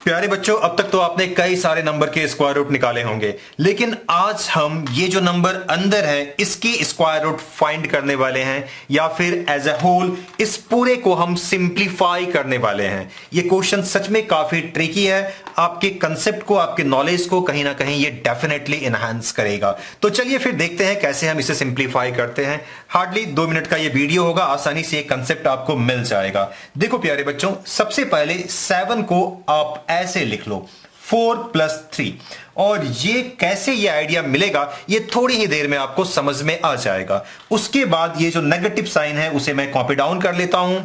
प्यारे बच्चों, अब तक तो आपने कई सारे नंबर के स्क्वायर रूट निकाले होंगे, लेकिन आज हम ये जो नंबर अंदर है इसकी स्क्वायर रूट फाइंड करने वाले हैं, या फिर एज ए होल इस पूरे को हम सिंप्लीफाई करने वाले हैं। ये क्वेश्चन सच में काफी ट्रिकी है, आपके कंसेप्ट को, आपके नॉलेज को कहीं ना कहीं ये डेफिनेटली इनहांस करेगा। तो चलिए फिर देखते हैं कैसे हम इसे सिंप्लीफाई करते हैं। हार्डली 2 मिनट का ये वीडियो होगा, आसानी से कंसेप्ट आपको मिल जाएगा। देखो प्यारे बच्चों, सबसे पहले 7 को आप ऐसे लिख लो 4 + 3, और ये कैसे ये आइडिया मिलेगा ये थोड़ी ही देर में आपको समझ में आ जाएगा। उसके बाद ये जो नेगेटिव साइन है उसे मैं कॉपी डाउन कर लेता हूं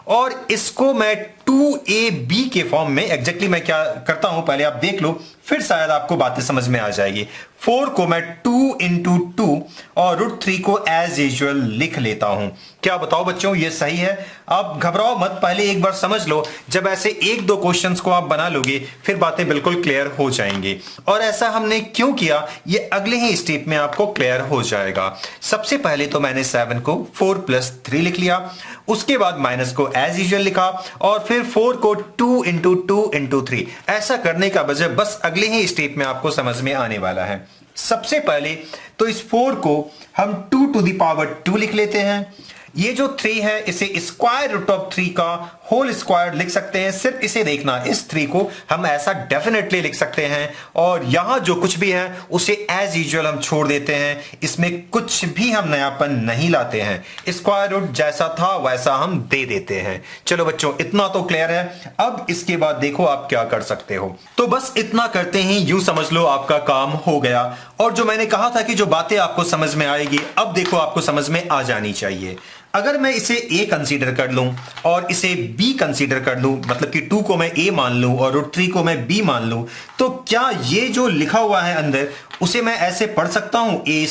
और इसको मैं 2ab के फॉर्म में एग्जैक्टली मैं क्या करता हूं पहले आप देख लो, फिर शायद आपको बातें समझ में आ जाएगी। 4 को मैं 2 × 2 और √3 को एज यूजुअल लिख लेता हूं। क्या बताओ बच्चों, ये सही है? आप घबराओ मत, पहले एक बार समझ लो। जब ऐसे 1-2 क्वेश्चंस को आप बना लोगे फिर बातें बिल्कुल क्लियर हो जाएंगी। और ऐसा हमने क्यों किया ये अगले ही स्टेप में आपको क्लियर हो जाएगा। सबसे पहले तो मैंने 7 को 4 + 3 लिख लिया, उसके बाद माइनस को एज यूजुअल लिखा, और फिर 4 को 2 × 2 × 3। ऐसा करने का वजह बस अगले ही स्टेप में आपको समझ में आने वाला है। सबसे पहले तो इस 4 को हम 2⁻² लिख लेते हैं। ये जो 3 है इसे √3 का होल स्क्वायर लिख सकते हैं। सिर्फ इसे देखना, इस 3 को हम ऐसा डेफिनेटली लिख सकते हैं, और यहां जो कुछ भी है उसे एज यूजुअल हम छोड़ देते हैं। इसमें कुछ भी हम नयापन नहीं लाते हैं, स्क्वायर रूट जैसा था वैसा हम दे देते हैं। चलो बच्चों, इतना तो क्लियर है। अब इसके बाद देखो आप क्या कर सकते हो। तो बस इतना करते ही यूं समझ लो आपका काम हो गया। और जो मैंने कहा था कि जो बातें आपको समझ में आएगी, अब देखो आपको समझ में आ जानी चाहिए। अगर मैं इसे a कंसीडर कर लूं और इसे b कंसीडर कर लूं, मतलब कि 2 को मैं a मान लूं और √3 को मैं b मान लूं, तो क्या ये जो लिखा हुआ है अंदर उसे मैं ऐसे पढ़ सकता हूं a²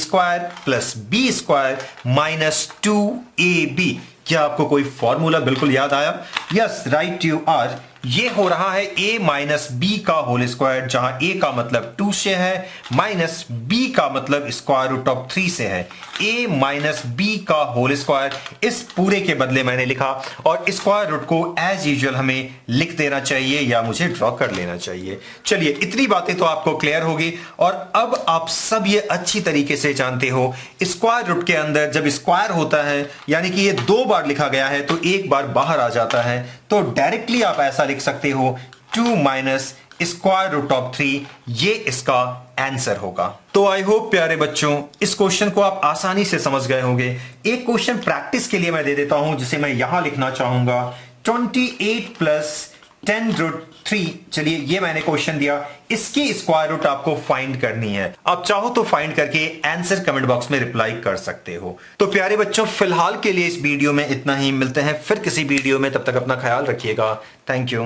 + b² - 2ab? क्या आपको कोई फॉर्मूला बिल्कुल याद आया? Yes, right you are. ये हो रहा है a - b का होल स्क्वायर, जहां a का मतलब 2 से है, माइनस b का मतलब √3 से है। a - b का होल स्क्वायर इस पूरे के बदले मैंने लिखा, और स्क्वायर रूट को एज यूजुअल हमें लिख देना चाहिए या मुझे ड्रॉ कर लेना चाहिए। चलिए, इतनी बातें तो आपको क्लियर होगी। और अब आप सब ये अच्छी तरीके से जानते हो, स्क्वायर रूट के अंदर जब स्क्वायर होता है यानी कि ये 2 बार लिखा गया है तो 1 बार बाहर आ जाता है, तो डायरेक्टली आप ऐसा लिख सकते हो 2 - √3। ये इसका आंसर होगा। तो आई होप प्यारे बच्चों इस क्वेश्चन को आप आसानी से समझ गए होंगे। एक क्वेश्चन प्रैक्टिस के लिए मैं दे देता हूं, जिसे मैं यहां लिखना चाहूंगा 28 + 10√3। चलिए, ये मैंने क्वेश्चन दिया, इसकी स्क्वायर रूट आपको फाइंड करनी है। आप चाहो तो फाइंड करके आंसर कमेंट बॉक्स में रिप्लाई कर सकते हो। तो प्यारे बच्चों, फिलहाल के लिए इस वीडियो में इतना ही। मिलते हैं फिर किसी वीडियो में, तब तक अपना ख्याल रखिएगा। Thank you.